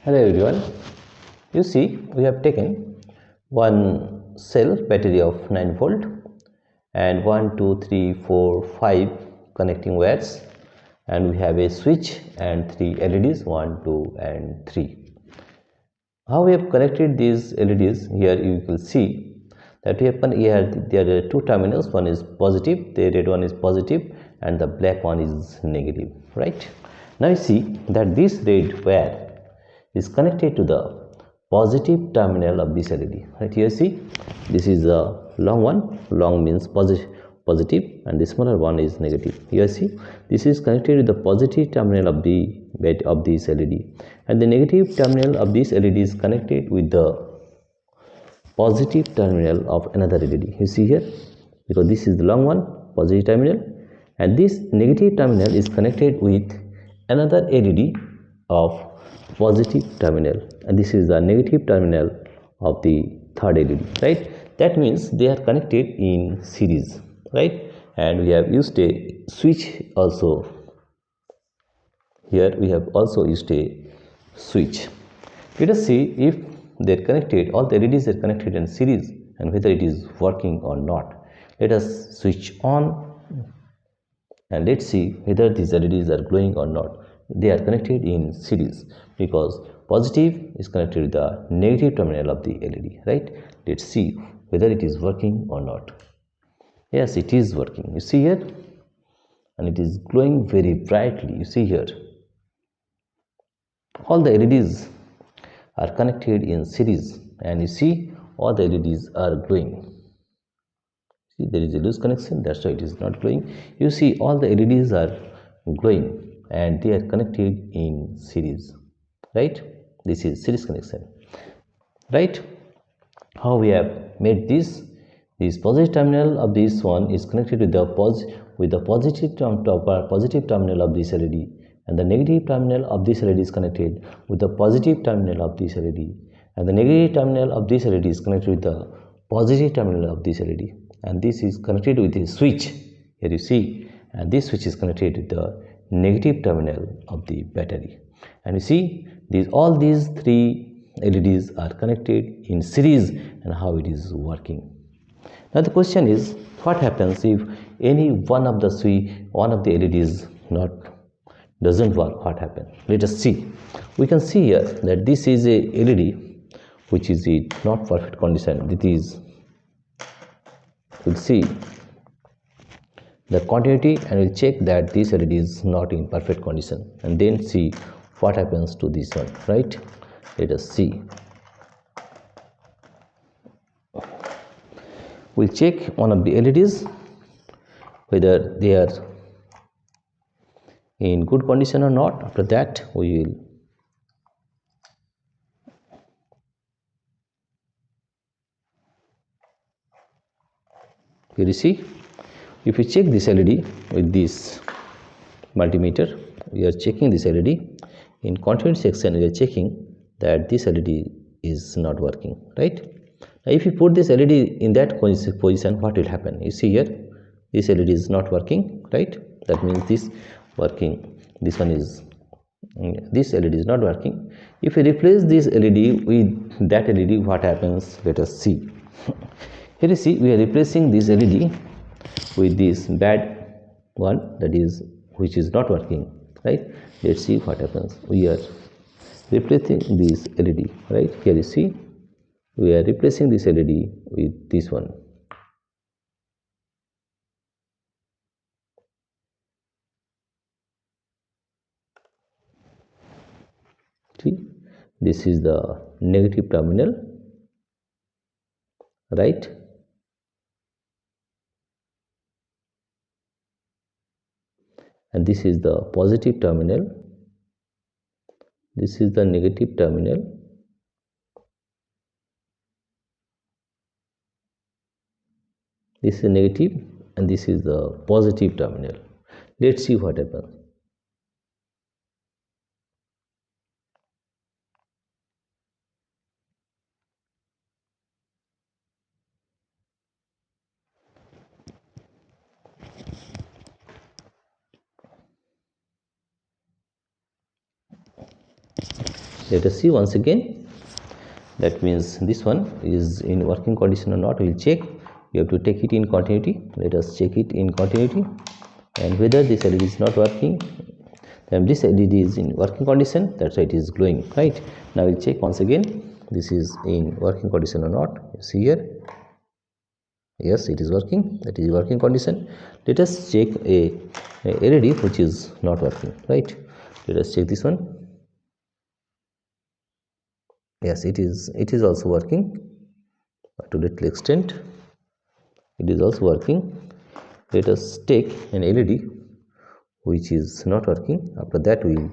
Hello everyone. You see, we have taken one cell battery of 9 volt and 1, 2, 3, 4, 5 connecting wires, and we have a switch and 3 LEDs 1, 2 and 3. How we have connected these LEDs? Here you will see that there are two terminals. One is positive, the red one is positive and the black one is negative, right? Now you see that this red wire is connected to the positive terminal of this LED. Right here, see, this is a long one. Long means positive, and the smaller one is negative. Here, see, this is connected to the positive terminal of this LED, and the negative terminal of this LED is connected with the positive terminal of another LED. You see here, because this is the long one, positive terminal, and this negative terminal is connected with another LED of positive terminal, and this is the negative terminal of the third LED, right? That means they are connected in series, right? And we have used a switch also. Here we have also used a switch. Let us see if they are connected, all the LEDs are connected in series, and whether it is working or not. Let us switch on and let's see whether these LEDs are glowing or not. They are connected in series because positive is connected with the negative terminal of the LED, right? Let's see whether it is working or not. Yes, it is working. You see here, and it is glowing very brightly. You see here, all the LEDs are connected in series, and you see all the LEDs are glowing. See, there is a loose connection, that's why it is not glowing. You see all the LEDs are glowing and they are connected in series, right? This is series connection, right? How we have made this positive terminal of this one is connected with the positive terminal of this LED, and the negative terminal of this LED is connected with the positive terminal of this LED, and the negative terminal of this LED is connected with the positive terminal of this LED, and this is connected with a switch. Here you see, and this switch is connected with the negative terminal of the battery, and you see all these three LEDs are connected in series, and how it is working. Now the question is, what happens if any one of the LEDs doesn't work? What happens? Let us see. We can see here that this is a LED which is in not perfect condition. We'll see the continuity and we'll check that this LED is not in perfect condition, and then see what happens to this one, right? Let us see. We'll check one of the LEDs whether they are in good condition or not. After that we will you see, if we check this LED with this multimeter, we are checking this LED in continuity section. We are checking that this LED is not working, right? Now if you put this LED in that position, what will happen? You see here, this LED is not working, right? That means this LED is not working. If we replace this LED with that LED, what happens? Let us see. Here you see, we are replacing this LED with this bad one, that is which is not working, right? Let's see what happens. We are replacing this LED, right? Here you see, we are replacing this LED with this one. See, this is the negative terminal, right? And this is the positive terminal, this is the negative terminal, this is negative, and this is the positive terminal. Let's see what happens. Let us see once again. That means this one is in working condition or not. We'll check. You have to take it in continuity. Let us check it in continuity, and whether this LED is not working, then this LED is in working condition, that's why it is glowing, right? Now we'll check once again. This is in working condition or not. You see here, yes, it is working. That is working condition. Let us check a LED which is not working, right? Let us check this one. Yes, it is also working to little extent. It is also working. Let us take an LED which is not working. After that we will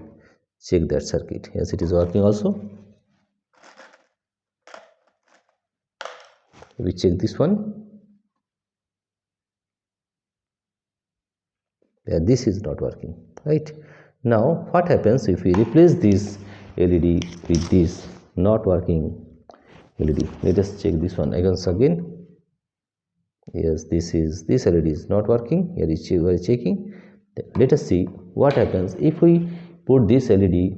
check that circuit. Yes, it is working also. We check this one. Yeah, this is not working, right? Now what happens if we replace this LED with this not working LED? Let us check this one again. Yes, this LED is not working. Here is we are checking. Let us see what happens if we put this LED,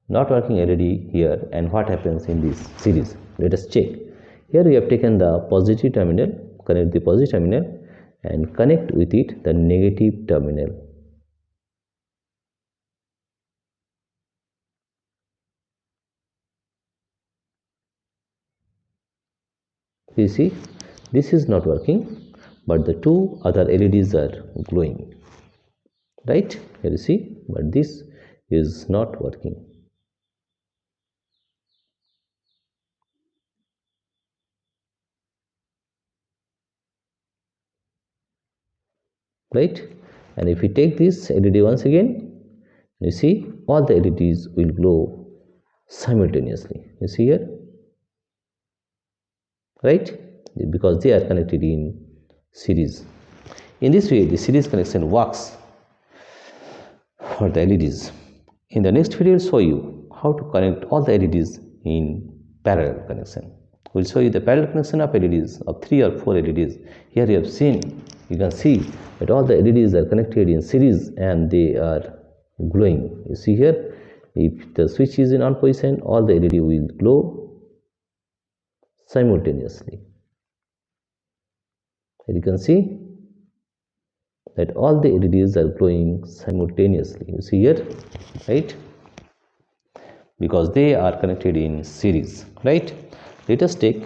not working LED here, and what happens in this series. Let us check. Here we have taken the positive terminal, connect the positive terminal, and connect with it the negative terminal. You see, this is not working, but the two other LEDs are glowing, right? Here you see, but this is not working. Right? And if we take this LED once again, you see all the LEDs will glow simultaneously. You see here, right? Because they are connected in series. In this way, the series connection works for the LEDs. In the next video, I'll show you how to connect all the LEDs in parallel connection. We'll show you the parallel connection of LEDs, of 3 or 4 LEDs. Here you can see that all the LEDs are connected in series and they are glowing. You see here, if the switch is in on position, all the LED will glow simultaneously. Here you can see that all the LEDs are glowing simultaneously. You see here, right? Because they are connected in series, right? Let us take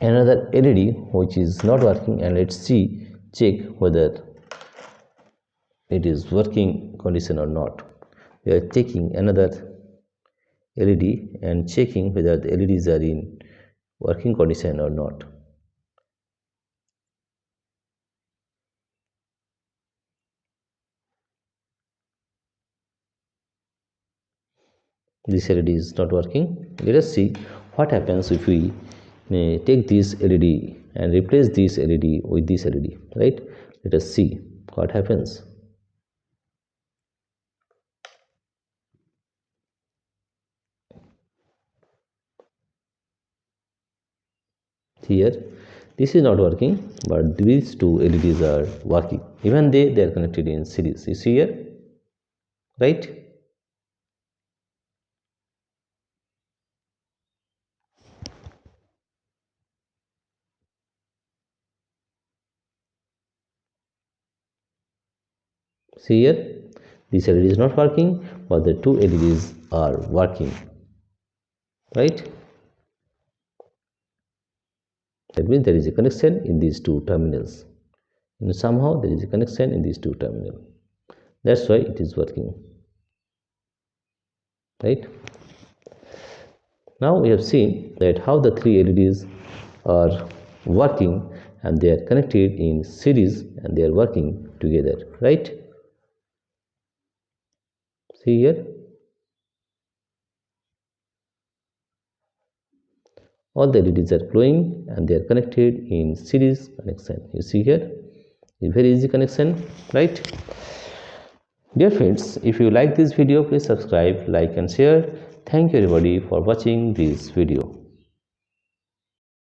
another LED which is not working, and let's check whether it is working condition or not. We are taking another LED and checking whether the LEDs are in working condition or not. This LED is not working. Let us see what happens if we take this LED and replace this LED with this LED, right? Let us see what happens. Here this is not working, but these two LEDs are working. Even they are connected in series. You see here, right? See here, this LED is not working, but the two LEDs are working, right? That means there is a connection in these two terminals. And somehow there is a connection in these two terminals. That's why it is working, right? Now we have seen that how the three LEDs are working, and they are connected in series and they are working together, right? See here, all the LEDs are glowing and they are connected in series connection. You see here, a very easy connection, right? Dear friends, if you like this video, please subscribe, like and share. Thank you everybody for watching this video.